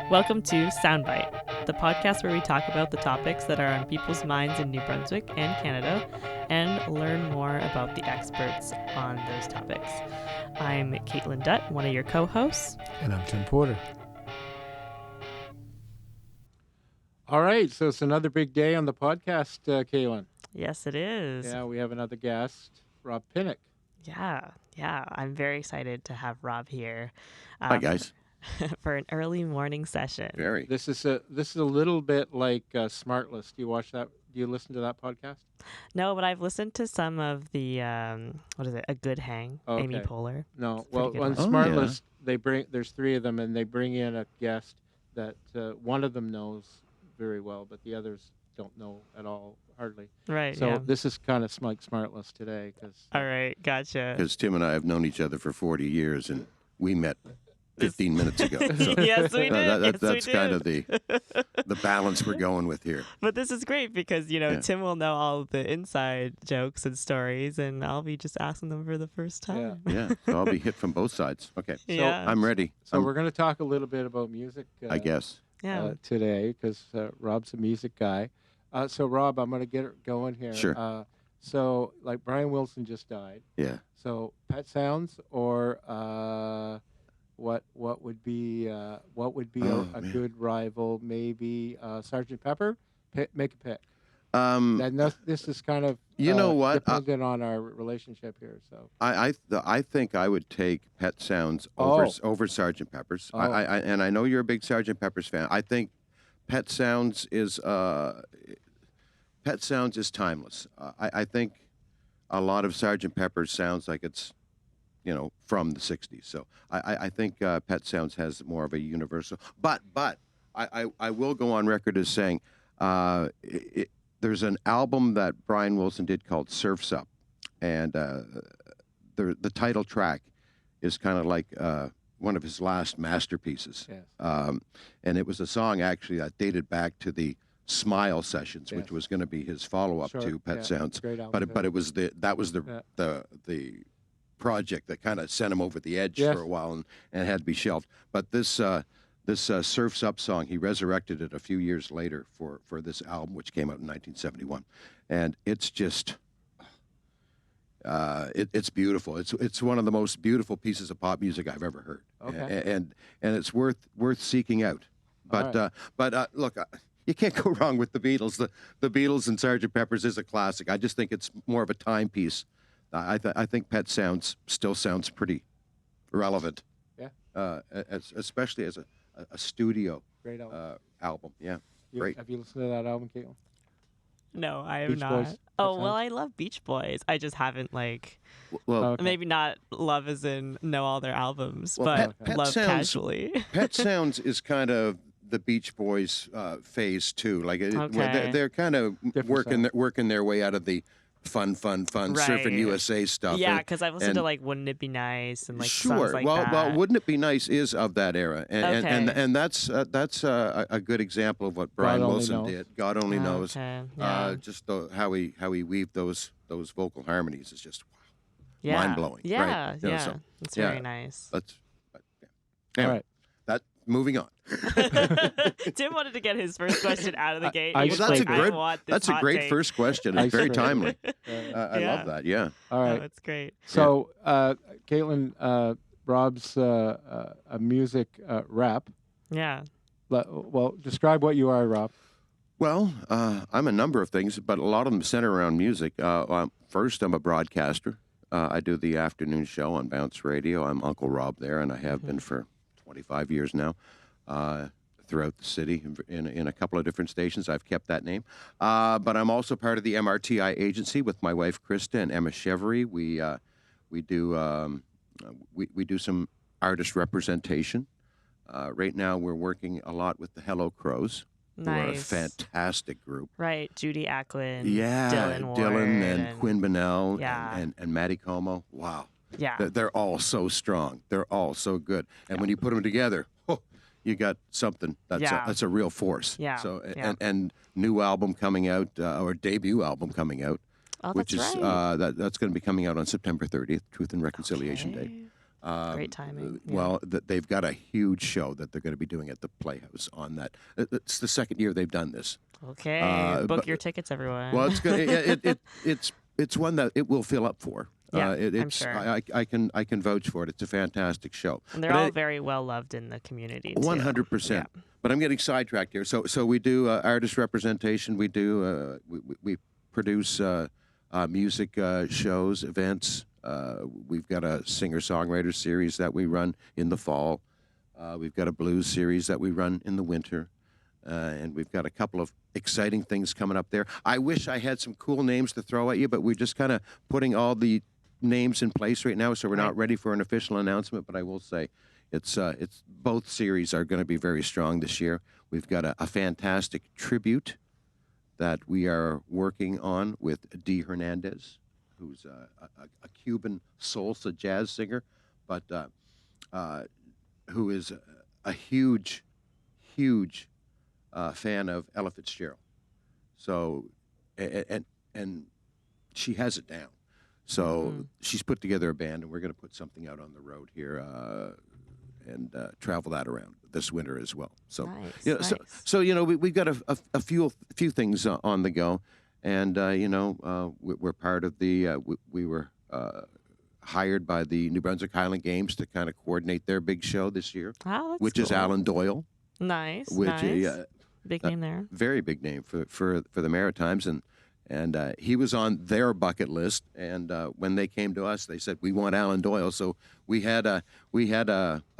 Welcome to Soundbite, the podcast where we talk about the topics that are on people's minds in New Brunswick and Canada and learn more about the experts on those topics. I'm Caitlin Dutt, one of your co-hosts. And I'm Tim Porter. All right, so it's another big day on the podcast, Caitlin. Yes, it is. Yeah, we have another guest, Rob Pinnock. Yeah. I'm very excited to have Rob here. Hi, guys. For an early morning session. Very. This is a little bit like Smart List. Do you watch that? Do you listen to that podcast? No, but I've listened to some of the what is it? A Good Hang, Okay. Amy Poehler. No. It's Well, pretty good on one. Smart yeah. List, there's three of them, and they bring in a guest that one of them knows very well, but the others don't know at all, hardly. Right. So yeah. this is kind of like Smart List today, because All right, gotcha. Because Tim and I have known each other for 40 years, and we met 15 minutes ago. So Yes, we did. that's kind of the balance we're going with here. But this is great because, Yeah. Tim will know all the inside jokes and stories, and I'll be just asking them for the first Yeah. time. Yeah, so I'll be hit from both sides. Okay, Yeah. I'm ready. So we're going to talk a little bit about music. I guess. Yeah. Today, because Rob's a music guy. So Rob, I'm going to get it going here. Sure. So like Brian Wilson just died. Yeah. So Pet Sounds or what would be a man. good rival? Maybe Sgt. Pepper. Make a pick. Um, And this is kind of You know what? dependent on our relationship here. So I think I would take Pet Sounds over Sgt. Pepper's. Oh. And I know you're a big Sgt. Pepper's fan. I think Pet Sounds is timeless. I think a lot of Sgt. Pepper's sounds like it's from the 60s. So I think Pet Sounds has more of a universal. But I will go on record as saying there's an album that Brian Wilson did called Surf's Up, and the title track is kind of like one of his last masterpieces. yes. And it was a song actually that dated back to the Smile Sessions, Yes. which was going to be his follow-up Sure, to Pet yeah, Sounds. great album, But it was the project that kind of sent him over the edge Yes. for a while and had to be shelved. But this Surf's Up song, he resurrected it a few years later for this album, which came out in 1971, and it's just it's beautiful. It's one of the most beautiful pieces of pop music I've ever heard. Okay. And it's worth seeking out. But All look. You can't go wrong with the Beatles. The Beatles and Sgt. Pepper's is a classic. I just think it's more of a timepiece. I think Pet Sounds still sounds pretty relevant. Yeah. Especially as a studio Great album. album. Yeah, great. Have you listened to that album, Caitlin? No, I have Beach not. Boys, Pet Oh, well, Sounds? I love Beach Boys. I just haven't, Well, Okay. maybe not love as in know all their albums, Well, but Pet love Sounds- casually. Pet Sounds is kind of the Beach Boys phase too. Like where Okay. they're kind of Different working their way out of the fun Surfing Right. USA stuff. Yeah, And- because I've listened to and- Wouldn't It Be Nice and sure. songs like well, that. well, Wouldn't It Be Nice is of that era, and that's a good example of what Brian Only Wilson Knows. did. God only knows. Okay. Yeah. Just how he weaved those vocal harmonies is just Yeah. mind-blowing, right? Yeah, You know, yeah. so, It's yeah. very nice. yeah. All Anyway, right. moving on. Tim wanted to get his first question out of the gate. I He was Well, that's like, a I great- want this That's a hot great take. first question. I It's very agree. timely. I Yeah. love that. Yeah. All right. Oh, it's great. So, Caitlin, Rob's a music rep. Yeah. Well, describe what you are, Rob. Well, I'm a number of things, but a lot of them center around music. First, I'm a broadcaster. I do the afternoon show on Bounce Radio. I'm Uncle Rob there, and I have been for 25 years now. Throughout the city in a couple of different stations. I've kept that name. But I'm also part of the MRTI agency with my wife, Krista, and Emma Chevery. We do some artist representation. Right now, we're working a lot with the Hello Crows, who are a Nice. fantastic group. Right. Judy Acklin. Yeah, Dylan Ward. and Quinn Bonnell Yeah. and Maddie Como. Wow. Yeah. They're all so strong. They're all so good. And when you put them together, you got something that's a real force. Yeah. So Yeah. and new album coming out or debut album coming out, Oh, which that's is right. that's going to be coming out on September 30th, Truth and Reconciliation Day. Great timing. Yeah. Well, they've got a huge show that they're going to be doing at the Playhouse on that. It's the second year they've done this. Okay, book but- your tickets, everyone. Well, it's one that it will fill up for. Yeah, I'm I'm sure. I can vouch for it. It's a fantastic show. And they're all very well loved in the community. 100%. Yeah. But I'm getting sidetracked here. So we do artist representation. We do we produce music shows, events. We've got a singer-songwriter series that we run in the fall. We've got a blues series that we run in the winter. And we've got a couple of exciting things coming up there. I wish I had some cool names to throw at you, but we're just kind of putting all the names in place right now, so we're not ready for an official announcement. But I will say, it's both series are going to be very strong this year. We've got a fantastic tribute that we are working on with Dee Hernandez, who's a Cuban salsa jazz singer, but who is a huge fan of Ella Fitzgerald. So, and she has it down. So she's put together a band, and we're going to put something out on the road here and travel that around this winter as well. So, nice. So we've got a few things on the go, and we're part of the. We were hired by the New Brunswick Highland Games to kind of coordinate their big show this year, which is Alan Doyle. Nice. Which nice. Big name there. Very big name for the Maritimes, and he was on their bucket list. And when they came to us, they said, "We want Alan Doyle." So we had a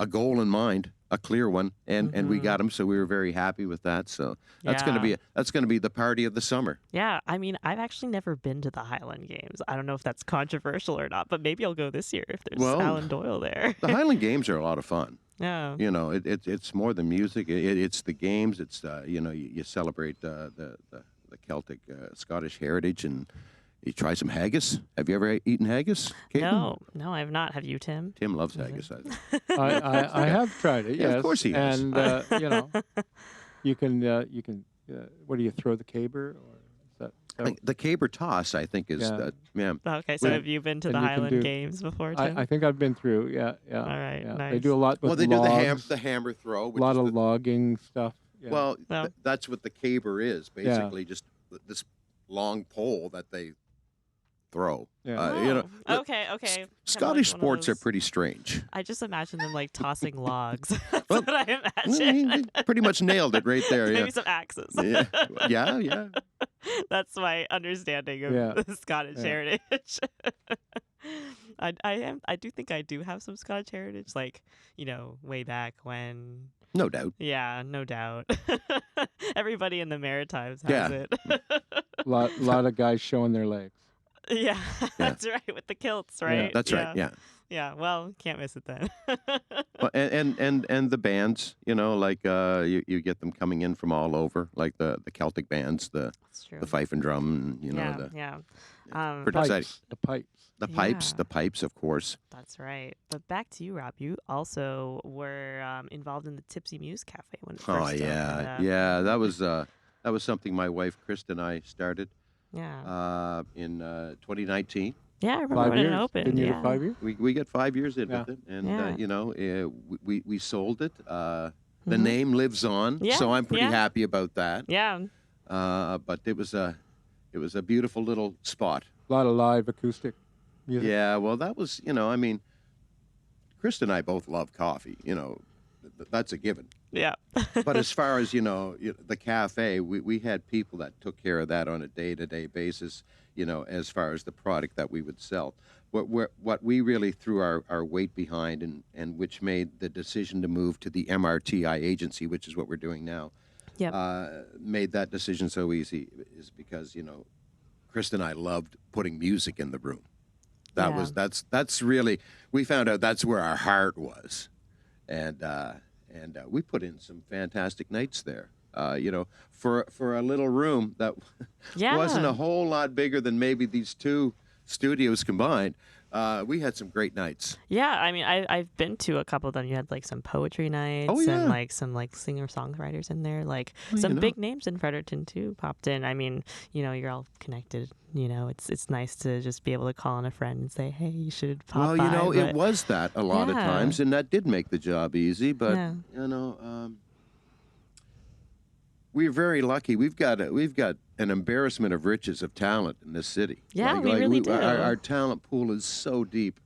goal in mind, a clear one, and we got him. So we were very happy with that. So that's going to be the party of the summer. Yeah, I mean, I've actually never been to the Highland Games. I don't know if that's controversial or not, but maybe I'll go this year if there's Alan Doyle there. The Highland Games are a lot of fun. Yeah. It's more than music. It's the games. It's you celebrate the Celtic Scottish heritage, and you try some haggis. Have you ever eaten haggis, Caitlin? No, I have not. Have you, Tim? Tim loves haggis. I think. I have tried it. Yes, of course he has. And you can. What do you throw the caber? Or is that The caber toss, I think, is Okay, so have you been to the Highland Games before, Tim? I think I've been through. Yeah. All right, nice. They do a lot with Well, they logs, do the hammer throw. a lot of logging stuff. Yeah. Well, that's what the caber is, basically, just this long pole that they throw. Yeah. Okay. Scottish sports are pretty strange. I just imagine them like tossing logs. That's Well, what I imagine. They pretty much nailed it right there. Maybe some axes. Yeah. That's my understanding of the Scottish heritage. I do think I do have some Scottish heritage, like, way back when. No doubt. Yeah, no doubt. Everybody in the Maritimes has it. lot of guys showing their legs. Yeah, that's right, with the kilts, right? Yeah, that's right. Yeah. Yeah, well, can't miss it then. Well, and the bands, like you get them coming in from all over, like the Celtic bands, the fife and drum, pretty exciting. The pipes, of course. That's right. But back to you, Rob. You also were involved in the Tipsy Muse Cafe when it first started. That was something my wife Krista and I started. Yeah. In 2019. Yeah, I remember when it opened. Didn't you get 5 years? We got 5 years in with it, and we sold it. The name lives on, so I'm pretty happy about that. Yeah. But it was a beautiful little spot. A lot of live acoustic music. Yeah, well, that was Krista and I both love coffee. That's a given. Yeah. But as far as the cafe, we had people that took care of that on a day-to-day basis. As far as the product that we would sell, what we really threw our weight behind, and which made the decision to move to the MRTI agency, which is what we're doing now. Made that decision so easy is because Krista and I loved putting music in the room. That's really, we found out that's where our heart was, and we put in some fantastic nights there. For a little room that wasn't a whole lot bigger than maybe these two studios combined. We had some great nights. Yeah, I mean, I've been to a couple of them. You had like some poetry nights yeah. and like some like singer-songwriters in there. Like Well, some you know. big names in Fredericton too popped in. I mean, you're all connected. It's nice to just be able to call on a friend and say, hey, you should pop Well, by. it but- was that a lot of Yeah. times, and that did make the job easy. But Yeah. we're very lucky. We've got an embarrassment of riches of talent in this city. Yeah, we really do. Our talent pool is so deep.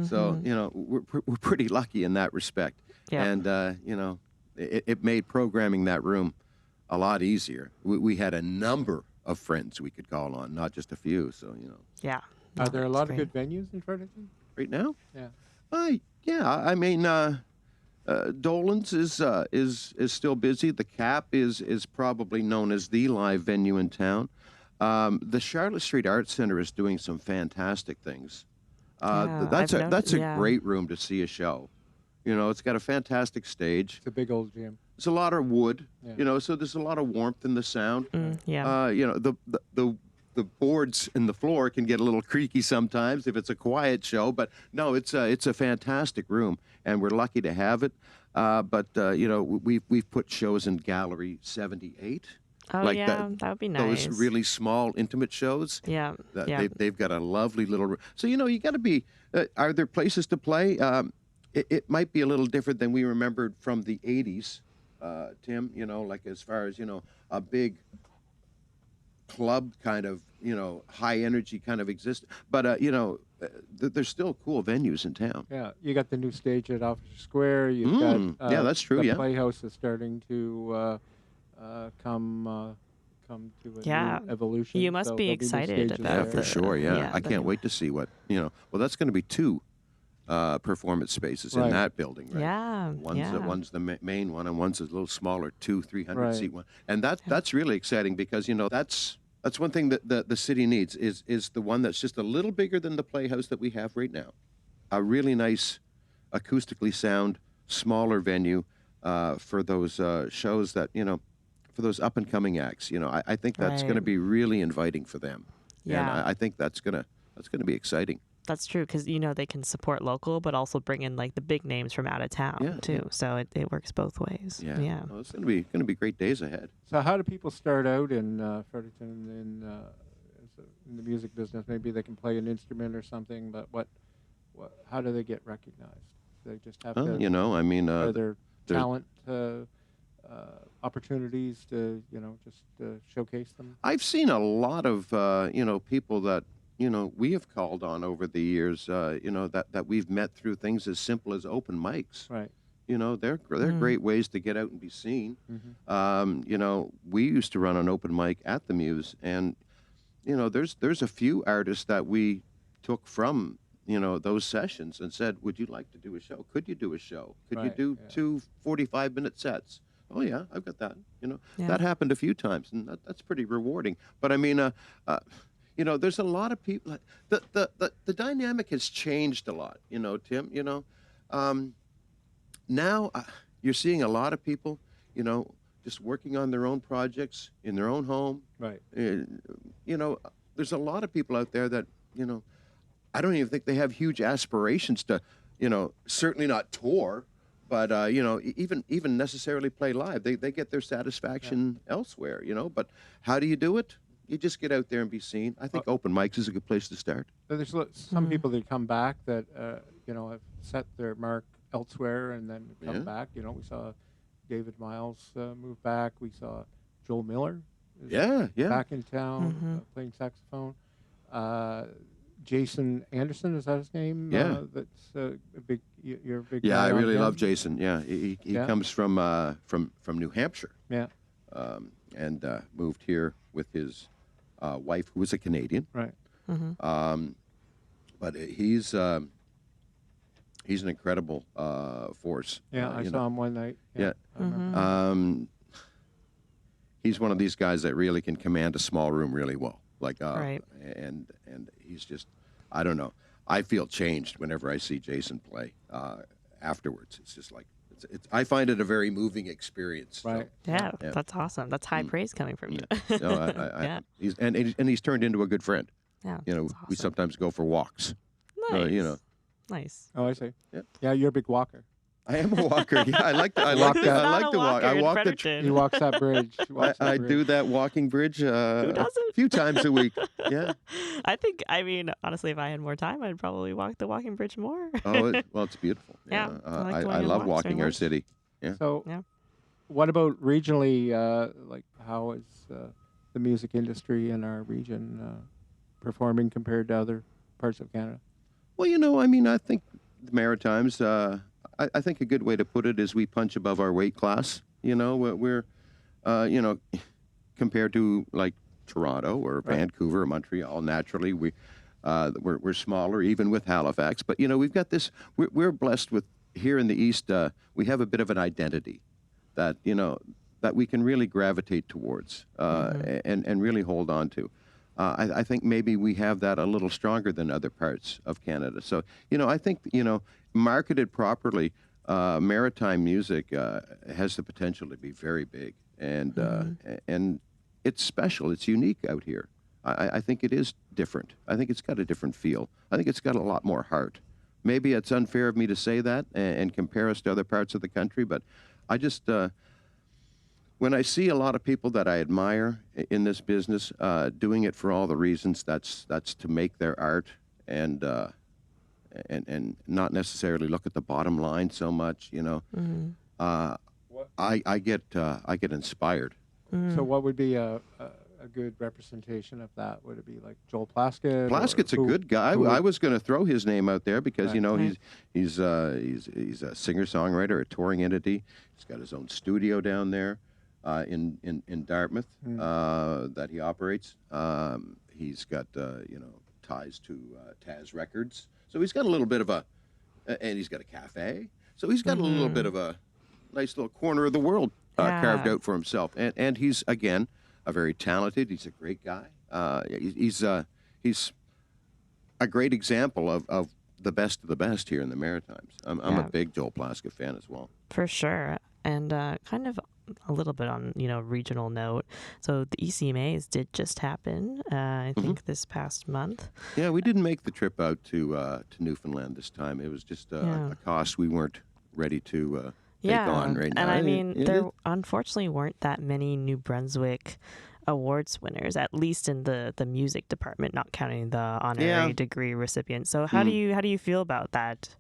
So we're pretty lucky in that respect. Yeah. And it made programming that room a lot easier. We had a number of friends we could call on, not just a few. So Yeah. Are there a it's lot great. of good venues in Fredericton? right now, Yeah. yeah. I mean, Dolan's is still busy. The Cap is probably known as the live venue in town. The Charlotte Street Arts Center is doing some fantastic things. Yeah, that's I've a yeah. great room to see a show. It's got a fantastic stage. It's a big old gym. It's a lot of wood. Yeah. So there's a lot of warmth in the sound. Yeah. The boards in the floor can get a little creaky sometimes if it's a quiet show, but no, it's a fantastic room, and we're lucky to have it. But we've put shows in Gallery 78. Oh, like yeah, that would be nice. Those really small, intimate shows. Yeah. That Yeah. They've got a lovely little room. So you got to be. Are there places to play? It might be a little different than we remembered from the 80s, Tim. Like as far as a big club kind of high energy kind of exist. But there's still cool venues in town. Yeah, you got the new stage at Officer Square. You've got yeah, that's true. The Yeah. Playhouse is starting to come to a Yeah. new evolution. You must so be there'll new excited stages about Yeah, there. for sure. Yeah, yeah, I the- can't wait to see what Well, that's going to be 2 performance spaces in Right. that building, right? Yeah. One's the main one, and one's a little smaller, 300 seat Right. one, and that's really exciting because that's one thing that the city needs is the one that's just a little bigger than the Playhouse that we have right now, a really nice, acoustically sound, smaller venue for those shows that for those up and coming acts. I think that's going to Right. be really inviting for them, and Yeah. I think that's gonna be exciting. That's true because they can support local, but also bring in like the big names from out of town Yeah, too. yeah. So it works both ways. Yeah, Yeah. Well, it's gonna be great days ahead. So how do people start out in Fredericton in the music business? Maybe they can play an instrument or something, but how do they get recognized? They just have to. I mean, Are there there's- talent opportunities to just showcase them? I've seen a lot of people that we have called on over the years. That we've met through things as simple as open mics. Right. They're great ways to get out and be seen. Mm-hmm. We used to run an open mic at the Muse, and there's a few artists that we took from those sessions and said, would you like to do a show? Could you do a show? Could you Right, do yeah. 2 45-minute sets? Oh yeah, I've got that. Yeah. That happened a few times, and that's pretty rewarding. But I mean, there's a lot of people. The dynamic has changed a lot. Tim. Now you're seeing a lot of people. Just working on their own projects in their own home. Right. There's a lot of people out there that I don't even think they have huge aspirations to certainly not tour. But even necessarily play live, they get their satisfaction elsewhere. But how do you do it? You just get out there and be seen. I think open mics is a good place to start. So there's some people that come back that have set their mark elsewhere and then come Yeah. back. We saw David Miles move back. We saw Joel Miller is Yeah. back in town playing saxophone. Jason Anderson, is that his name? Yeah. That's a big. You're a big. Yeah, guy I on really him? love Jason. Yeah, he Yeah. comes from New Hampshire. Yeah. And moved here with his wife, who was a Canadian. Right. But he's an incredible force. Yeah, I saw him one night. Yeah. I remember. He's one of these guys that really can command a small room really well. Right. And he's just, I don't know. I feel changed whenever I see Jason play afterwards. It's just like, I find it a very moving experience. Right. Yeah, Yeah. that's awesome. That's high praise coming from you. No, Yeah. he's turned into a good friend. Yeah. We that's awesome. sometimes go for walks. Nice. Nice. Oh, I see. Yep. Yeah, you're a big walker. I am a walker. Yeah, I like to. I Walk like to. that- I Not like a to walk. walker I in walk the. Fredericton. He walks that bridge. He walks that I bridge. do that walking bridge Who a doesn't? few times a week. Yeah. I mean, honestly, if I had more time, I'd probably walk the walking bridge more. Well, it's beautiful. Yeah, I like going I on love walks very walking our much. city. Yeah. So, Yeah. what about regionally? Like, how is the music industry in our region performing compared to other parts of Canada? Well, I mean, I think the Maritimes. I think a good way to put it is we punch above our weight class. We're compared to like Toronto or Right. Vancouver or Montreal. Naturally, we're smaller, even with Halifax. But we've got this. We're blessed with here in the East. We have a bit of an identity that that we can really gravitate towards and really hold on to. I think maybe we have that a little stronger than other parts of Canada. So I think marketed properly, maritime music has the potential to be very big, and it's special. It's unique out here. I think it is different. I think it's got a different feel. I think it's got a lot more heart. Maybe it's unfair of me to say that and compare us to other parts of the country, but I just when I see a lot of people that I admire in this business doing it for all the reasons, that's to make their art and not necessarily look at the bottom line so much. I get inspired. So, what would be a good representation of that? Would it be like Joel Plaskett? Plaskett's a good guy. I was going to throw his name out there because Right. he's a singer-songwriter, a touring entity. He's got his own studio down there in Dartmouth that he operates. He's got ties to Taz Records, so he's got a little bit of and he's got a cafe. So he's got a little bit of a nice little corner of the world carved out for himself, and he's again a very talented. He's a great guy. He's a great example of the best of the best here in the Maritimes. I'm a big Joel Plaskett fan as well. For sure. And kind of a little bit on, regional note. So the ECMAs did just happen, I think, this past month. Yeah, we didn't make the trip out to Newfoundland this time. It was just a cost we weren't ready to take on right now. And I mean, there unfortunately weren't that many New Brunswick awards winners, at least in the music department, not counting the honorary degree recipients. So how do you feel about that?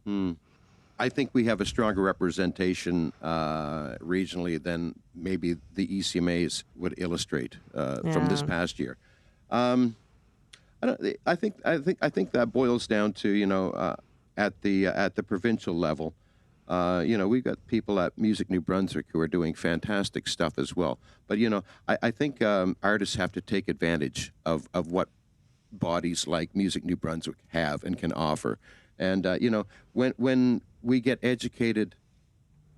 I think we have a stronger representation regionally than maybe the ECMAs would illustrate from this past year. I think that boils down to at the provincial level. We've got people at Music New Brunswick who are doing fantastic stuff as well. But I think artists have to take advantage of what bodies like Music New Brunswick have and can offer. And when we get educated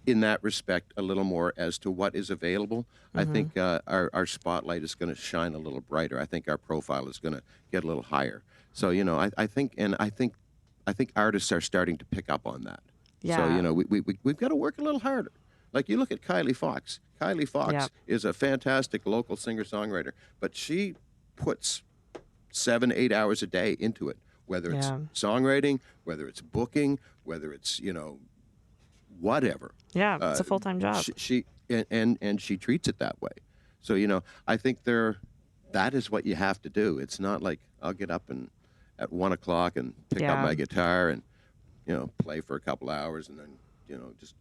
in that respect a little more as to what is available, I think our spotlight is going to shine a little brighter. I think our profile is going to get a little higher. So I think artists are starting to pick up on that. Yeah. So we've got to work a little harder. Like you look at Kylie Fox. Kylie Fox is a fantastic local singer-songwriter, but she puts 7-8 hours a day into it. Whether it's songwriting, whether it's booking, whether it's whatever. Yeah, it's a full-time job. She treats it that way. So I think that is what you have to do. It's not like I'll get up at 1:00 and pick up my guitar and play for a couple hours and then just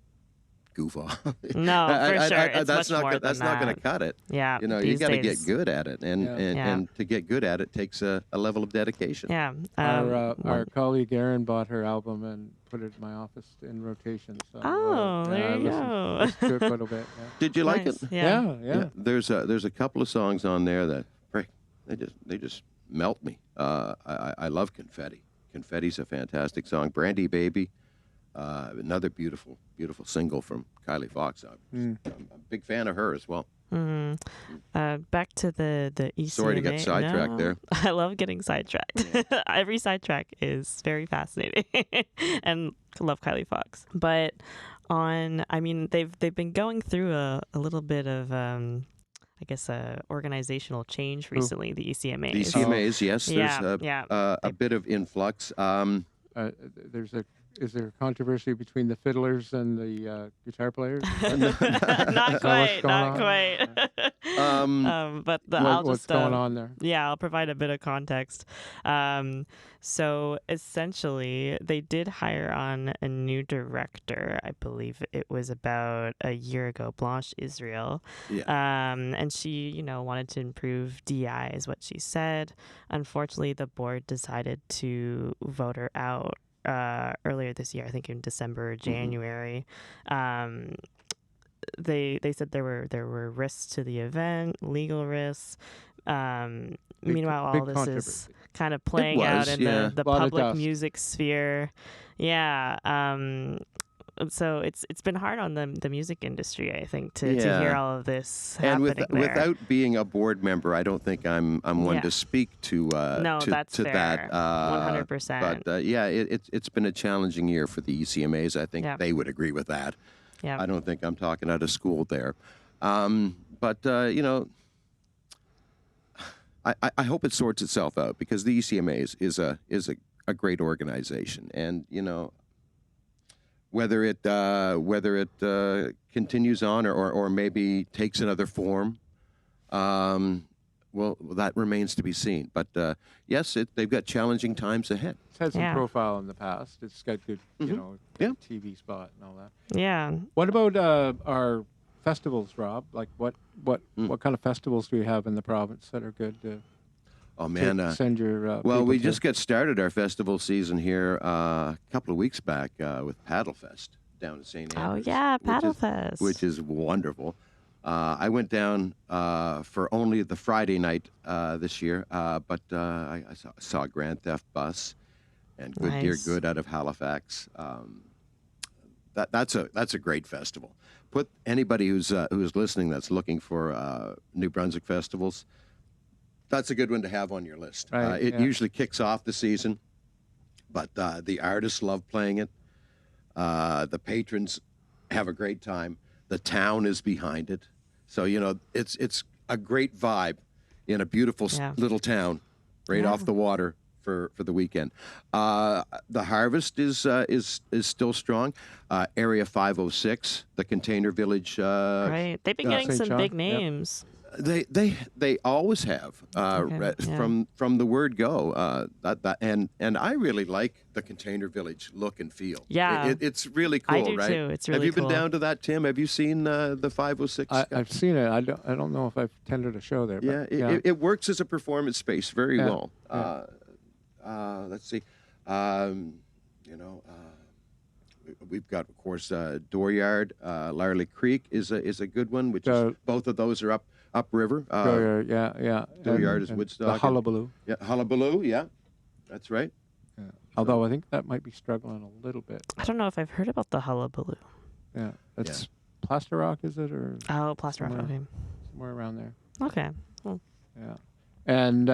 goof off. No, for sure. It's that's much more that's than not going that. to cut it. Yeah, you got to get days. good at it, and to get good at it takes a level of dedication. Yeah. Our colleague Erin bought her album and put it in my office in rotation. So, there you go. go. Listened to it quite a bit. Yeah. Did you like it? Nice. Yeah. Yeah. There's a couple of songs on there that they just melt me. I love Confetti. Confetti's a fantastic song. Brandy Baby, another beautiful single from Kylie Fox. I'm a big fan of her as well. Back to the ECMA. Sorry to get sidetracked there. I love getting sidetracked. Every sidetrack is very fascinating, and love Kylie Fox. But they've been going through a little bit of organizational change recently. The ECMAs. The ECMAs, yes. There's a They bit of influx. is there a controversy between the fiddlers and the guitar players? Not quite, not on? quite. But I'll What's just going on there? Yeah, I'll provide a bit of context. So essentially, they did hire on a new director. I believe it was about a year ago, Blanche Israel. Yeah. And she, wanted to improve DI, is what she said. Unfortunately, the board decided to vote her out earlier this year, I think in December or January. They said there were risks to the event, legal risks. Meanwhile, all this is kind of playing out in the public music sphere. Yeah. So it's been hard on the music industry, I think, to hear all of this happening there. Without being a board member, I don't think I'm one to speak to that's to fair. that. 100%. But it's been a challenging year for the ECMAs. I think they would agree with that. Yeah. I don't think I'm talking out of school there. But I hope it sorts itself out, because the ECMAs is a great organization, and whether it continues on or maybe takes another form, well, that remains to be seen. But yes, they've got challenging times ahead. It's had some profile in the past. It's got good, TV spot and all that. Yeah. What about our festivals, Rob? Like what kind of festivals do we have in the province that are good to send your well, we to? just got started our festival season here a couple of weeks back with Paddle Fest down in St. Andrews. Oh yeah, Paddle Fest, which is wonderful. I went down for only the Friday night this year, but I saw Grand Theft Bus and Good Dear Good out of Halifax. That's a great festival. Put anybody who's listening that's looking for New Brunswick festivals, that's a good one to have on your list. It usually kicks off the season, but the artists love playing it. The patrons have a great time. The town is behind it, so it's a great vibe in a beautiful little town, right off the water for the weekend. The harvest is still strong. Area 506, the Container Village. Right, they've been getting some big names. They always have from the word go. And I really like the Container Village look and feel. Yeah, it's really cool. I do right? too. It's really Have you cool. been down to that, Tim? Have you seen the 506? I've seen it. I don't know if I've attended a show there. But it works as a performance space very well. Let's see. We've got, of course, Dooryard. Larley Creek is a good one, which is, both of those are upriver. Dooryard is Woodstock. The Hullabaloo. Hullabaloo, that's right. Yeah. Although I think that might be struggling a little bit. I don't know if I've heard about the Hullabaloo. Yeah, that's Plaster Rock, is it? Or Plaster Rock, okay. Somewhere around there. Okay. Well. Yeah. And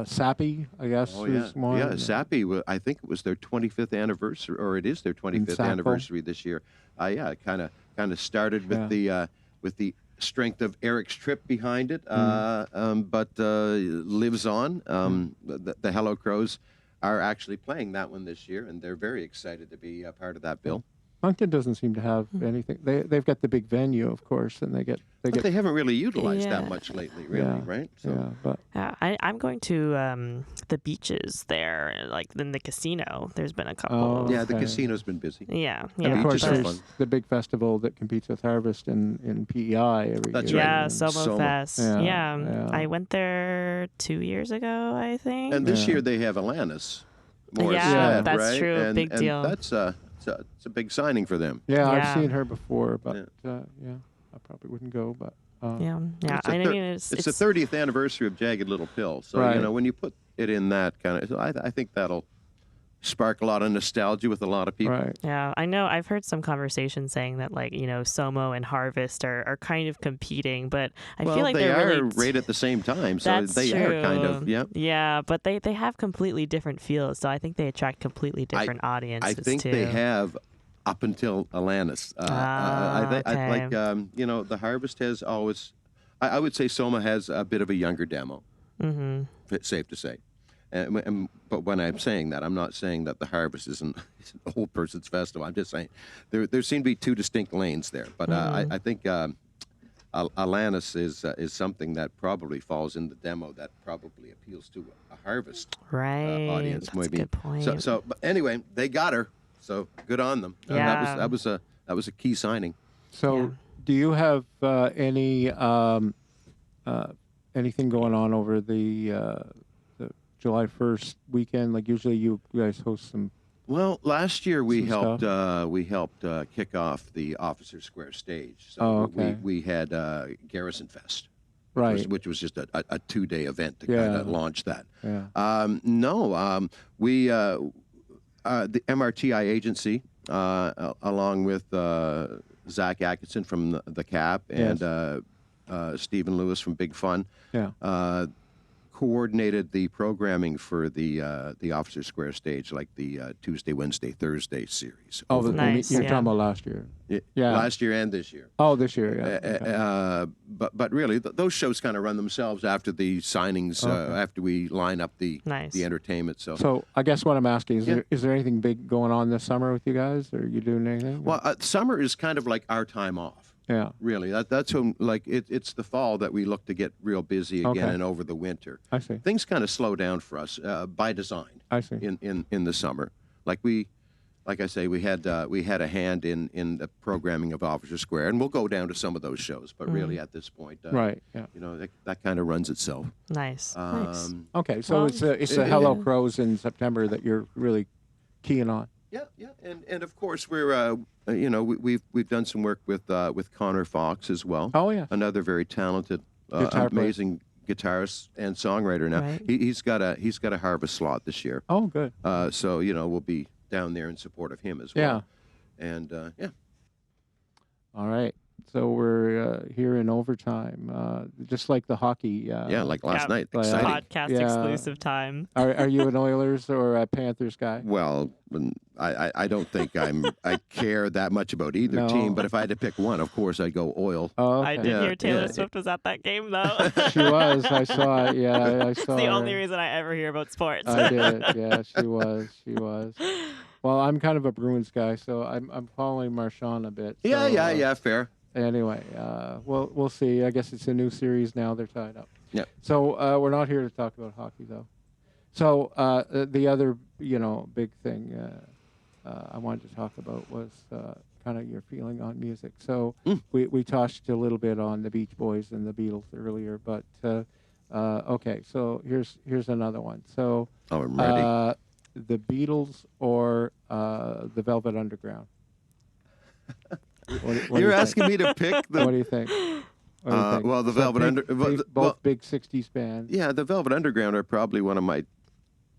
Sappy, I guess. Was one. Yeah, Sappy, I think it was their 25th anniversary, or it is their 25th anniversary this year. It kind of started with the strength of Eric's trip behind it, but lives on. The Hello Crows are actually playing that one this year, and they're very excited to be a part of that bill. Moncton doesn't seem to have anything. They've got the big venue, of course, and they they haven't really utilized that much lately, really, right? So. I'm going to the beaches there, like in the casino. There's been a couple. The casino's been busy. Yeah. And of course, there's fun. The big festival that competes with Harvest in PEI every That's year. right. Yeah, Somo Fest. Yeah. I went there 2 years ago, I think. And this year they have Alanis. That's right? true. Big deal. That's it's a big signing for them. Yeah, I've seen her before, but I probably wouldn't go. But it's the 30th anniversary of Jagged Little Pill, so when you put it in that kind of, I think that'll spark a lot of nostalgia with a lot of people. Right. Yeah, I know. I've heard some conversations saying that, like, Somo and Harvest are kind of competing, but I feel like they they're are really right at the same time. So that's they true. are kind of Yeah, but they have completely different feels, so I think they attract completely different audiences. I think they have up until Alanis. The Harvest has always. I would say Soma has a bit of a younger demo. Mm-hmm. It's safe to say. But when I'm saying that, I'm not saying that the harvest isn't an old person's festival. I'm just saying there seem to be two distinct lanes there. But I think Alanis is something that probably falls in the demo that probably appeals to a harvest audience. That's Maybe. a good point. So but anyway, they got her. So good on them. Yeah. That was a key signing. So, do you have any anything going on over the July 1st weekend? Like usually, you guys host some. Well, last year we Some helped kick off the Officer Square stage. So okay. we had Garrison Fest, Right. which was just a 2-day event to Yeah. kind of launch that. Yeah. We the MRTI agency, along with Zach Atkinson from the CAP and Stephen Lewis from Big Fun, coordinated the programming for the Officer Square stage, like the Tuesday, Wednesday, Thursday series. Oh, Nice, you're yeah. talking about last year. Yeah. Last year and this year. Oh, this year, yeah. Okay. But really, those shows kind of run themselves after the signings, after we line up the entertainment. So I guess what I'm asking is there anything big going on this summer with you guys? Are you doing anything? Well, summer is kind of like our time off. Yeah. Really, that's when it's the fall that we look to get real busy again, and over the winter. I see. Things kind of slow down for us by design. I see. In the summer, like I say, we had a hand in the programming of Officer Square, and we'll go down to some of those shows. But really, at this point, right? Yeah. That kind of runs itself. Nice. Okay, so it's the Hello Crows in September that you're really keying on. Yeah, and of course we're we've done some work with Connor Fox as well. Oh yeah, another very talented, amazing guitarist and songwriter. Now he's got a harvest slot this year. Oh good. So we'll be down there in support of him as well. Yeah. And All right. So we're here in overtime, just like the hockey. Like last night. Exciting. Exciting. Podcast exclusive time. Are you an Oilers or a Panthers guy? Well, I don't think I care that much about either team, but if I had to pick one, of course I'd go Oil. Oh, okay. I did hear Taylor Swift was at that game though. She was. I saw it. Yeah, I saw. It's the only reason I ever hear about sports. I did. Yeah, she was. Well, I'm kind of a Bruins guy, so I'm following Marchand a bit. So, Yeah, fair. Anyway, we'll see. I guess it's a new series now. They're tied up. Yeah. So we're not here to talk about hockey, though. So the other, big thing I wanted to talk about was kind of your feeling on music. So we touched a little bit on the Beach Boys and the Beatles earlier, but okay. So here's another one. So I'm ready. The Beatles or the Velvet Underground? What You're asking me to pick the. What do you think? Well, the Velvet Underground. Both big '60s bands. Yeah, the Velvet Underground are probably one of my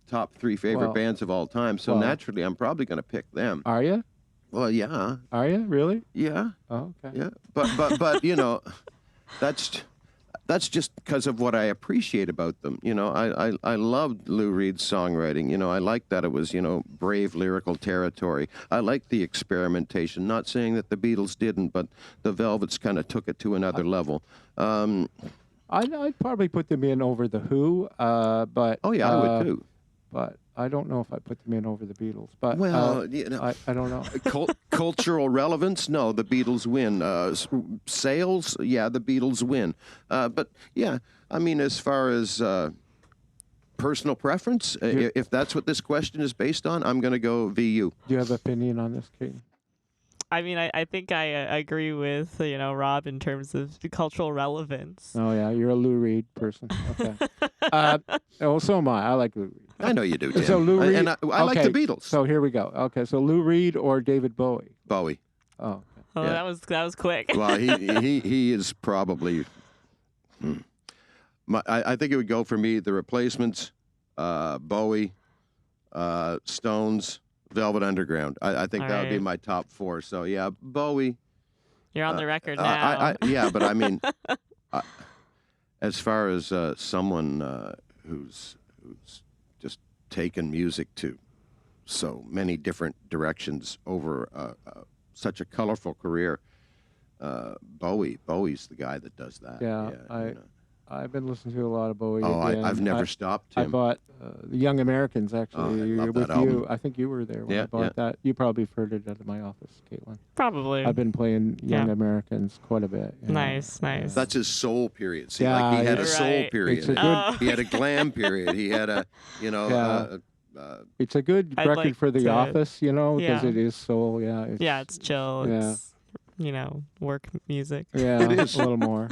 top 3 favorite bands of all time. So naturally, I'm probably going to pick them. Are you? Well, yeah. Are you really? Yeah. Oh, okay. Yeah, but that's just because of what I appreciate about them. I loved Lou Reed's songwriting. I liked that it was, brave lyrical territory. I liked the experimentation. Not saying that the Beatles didn't, but the Velvets kind of took it to another level. I'd probably put them in over the Who, but oh yeah, I would too. But I don't know if I put them in over the Beatles. But I don't know. Cultural relevance? No, the Beatles win. Sales? Yeah, the Beatles win. But yeah, I mean, as far as personal preference, if that's what this question is based on, I'm going to go VU. Do you have an opinion on this, Kate? I mean, I think I agree with Rob in terms of the cultural relevance. Oh yeah, you're a Lou Reed person. Okay. So am I. I like Lou Reed. I know you do, Tim. So Lou Reed, and I like the Beatles. So here we go. Okay, so Lou Reed or David Bowie? Bowie. Oh. Okay. Oh, yeah. that was quick. Well, he is probably. I think it would go for me. The Replacements, Bowie, Stones, Velvet Underground. I think that would be my top 4. So yeah, Bowie. You're on the record now. Yeah, but I mean, as far as someone who's just taken music to so many different directions over such a colorful career, Bowie's the guy that does that. Yeah, I've been listening to a lot of Bowie. Oh, again. I've never stopped, I Tim. bought the Young Americans, actually. Oh, I love with that you. album. I think you were there when Yeah, I bought that. You probably have heard it out of my office, Caitlin. Probably. I've been playing Young Yeah. Americans quite a bit. you know. Nice, nice. That's his soul period. See, Yeah, like he had a Right. soul period. It's a good- Oh. He had a glam period. He had a, Yeah. It's a good I'd record like for The to- Office, because Yeah. it is soul. Yeah, it's chill. Yeah. It's, work music. Yeah, It is. a little more.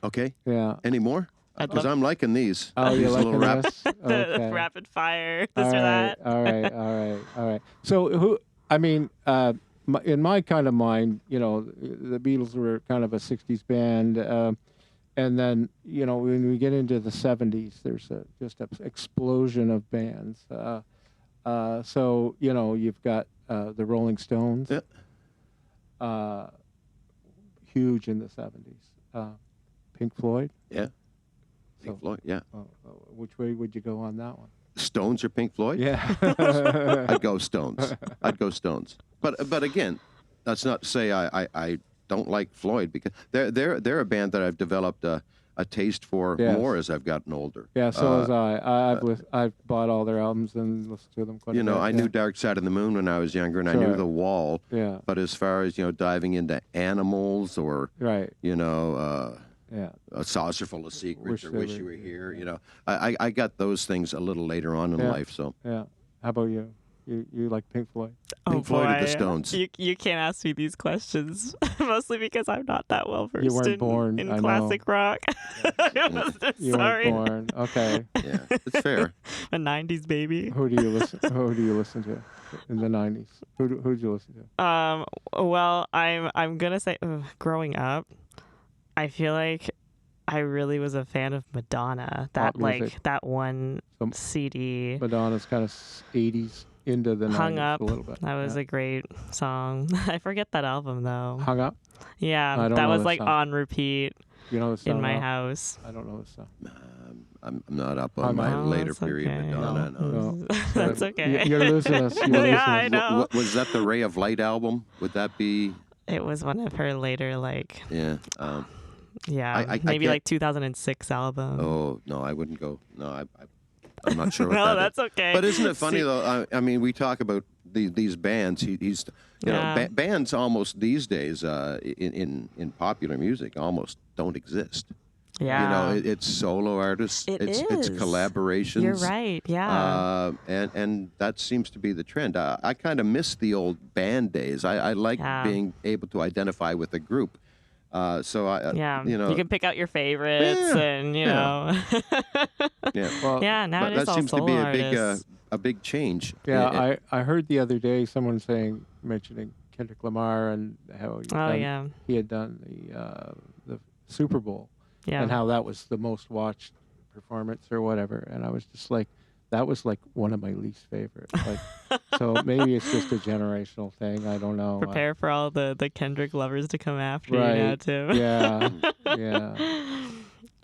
Okay. Yeah. Any more? I'd Because love- I'm liking these. Oh, these you like little rap. this? Okay. Rapid fire. All This or right, that. all right. So in my kind of mind, the Beatles were kind of a 60s band. And then, when we get into the 70s, there's just an explosion of bands. So, you've got the Rolling Stones, huge in the 70s. Pink Floyd. Yeah. So- Pink Floyd. Yeah. Which way would you go on that one? Stones or Pink Floyd? Yeah. I'd go Stones. But again, that's not to say I don't like Floyd, because they're a band that I've developed a taste for Yes. more as I've gotten older. Yeah, so was I. I've bought all their albums and listened to them quite a bit. I knew Dark Side of the Moon when I was younger, and I knew Sure. The Wall. Yeah. But as far as diving into Animals or Right. Yeah. A Saucer Full of Secrets or Wish Wish They You Were Were Here, I got those things a little later on in Yeah. life. So Yeah. How about you? You like Pink Floyd? Pink Floyd or the boy. Stones? You can't ask me these questions, mostly because I'm not that well versed weren't born, in I know. classic rock. I'm You sorry. weren't born. Okay. yeah, it's fair. A 90s baby. Who do you listen to in the 90s? Who did you listen to? Well, I'm gonna say, growing up, I feel like I really was a fan of Madonna. Pop music. That one Some- CD. Madonna's kind of 80s into the 90s Hung Up. a little bit. That was Yeah. a great song. I forget that album though. Hung Up? Yeah, I don't that know was the like song. on repeat You know the song? in my Hung Up? house. I don't know the song. I'm not up on Hung my Up. Oh, later that's period okay. Madonna. No. No. That's okay. You're losing us. You're Yeah, losing I us. know. Was that the Ray of Light album? Would that be? It was one of her later, Yeah. I maybe can't- like 2006 album. Oh no, I wouldn't go. No, I'm not sure what No, that that's is. okay. But isn't it funny See- though? I mean, we talk about these bands. He's Yeah. bands almost these days in popular music almost don't exist. Yeah. It's solo artists. It it's is. collaborations. You're right. Yeah. And that seems to be the trend. I kind of miss the old band days. I like Yeah. being able to identify with a group. So I, yeah. you can pick out your favorites, Yeah, and yeah. know. Well, Yeah. Now but it is that all seems to solo be artists. a big change. Yeah, I heard the other day someone mentioning Kendrick Lamar and how he had done the Super Bowl Yeah. and how that was the most watched performance or whatever, and I was just like, that was like one of my least favorites. Like, so maybe it's just a generational thing. I don't know. Prepare for all the Kendrick lovers to come after you now Right. too. Yeah, yeah.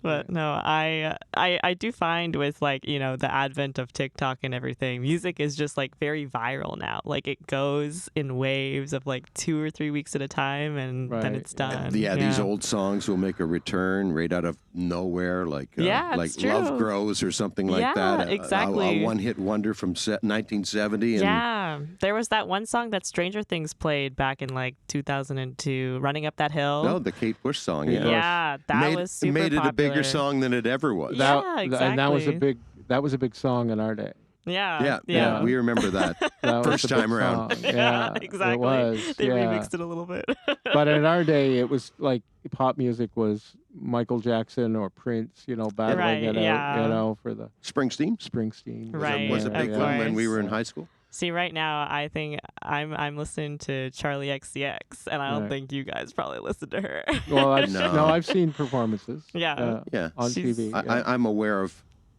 But no, I do find with the advent of TikTok and everything, music is just like very viral now. Like it goes in waves of like 2 or 3 weeks at a time, and then Right. it's done. These old songs will make a return right out of nowhere, like it's true. Love Grows or something like Yeah, that. exactly. A one-hit wonder from 1970. And Yeah, there was that one song that Stranger Things played back in like 2002, "Running Up That Hill." No, the Kate Bush song. Yeah. Yeah, that was super made it a bigger popular. song than it ever was. Yeah, And that was exactly. that was a big song in our day. Yeah, we remember that. That was First a big time around. song. Yeah, Yeah, exactly. It was. They yeah. remixed it a little bit. But in our day, it was like pop music was Michael Jackson or Prince, battling Right, it out, yeah. for the Springsteen Springsteen. Right, was a big of one when we course. were in high school. See, right now, I think I'm listening to Charlie XCX, and I don't Right. think you guys probably listen to her. Well, No. I've seen performances. Yeah. Yeah. On She's- TV. Yeah. I'm aware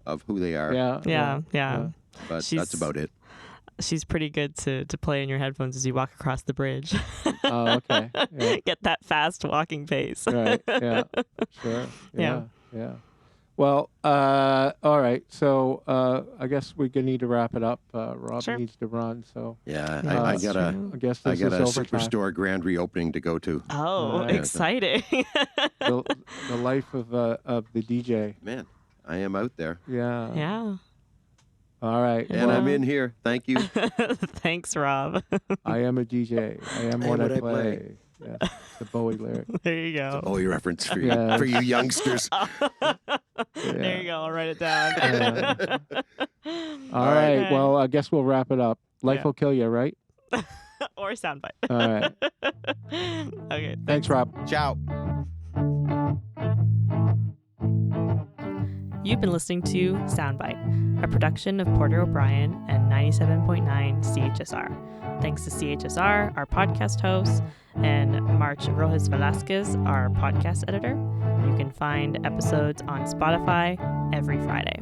of who they are, Yeah. but She's- that's about it. She's pretty good to play in your headphones as you walk across the bridge. Oh, okay. Yeah. Get that fast walking pace. Right. Yeah. Sure. Yeah. Yeah. Well, all right. So I guess we need to wrap it up. Rob Sure. needs to run. So Yeah, Yeah, I that's got a true. I guess I this got is a overtime. Superstore grand reopening to go to. Oh, Right. exciting. The life of the DJ. Man, I am out there, Yeah. Yeah. All right. and well, I'm in here. Thank you. Thanks, Rob. I am a DJ. I am I am what I what I play. play. Yes, the Bowie lyric. There you go. Bowie reference for you, Yes. for you youngsters. There you go. I'll write it down. All right. Okay. Well, I guess we'll wrap it up. Life Yeah. will kill you, right? Or soundbite. All right. Okay. Thanks, Rob. Ciao. You've been listening to Soundbite, a production of Porter O'Brien and 97.9 CHSR. Thanks to CHSR, our podcast host, and March Rojas Velasquez, our podcast editor. You can find episodes on Spotify every Friday.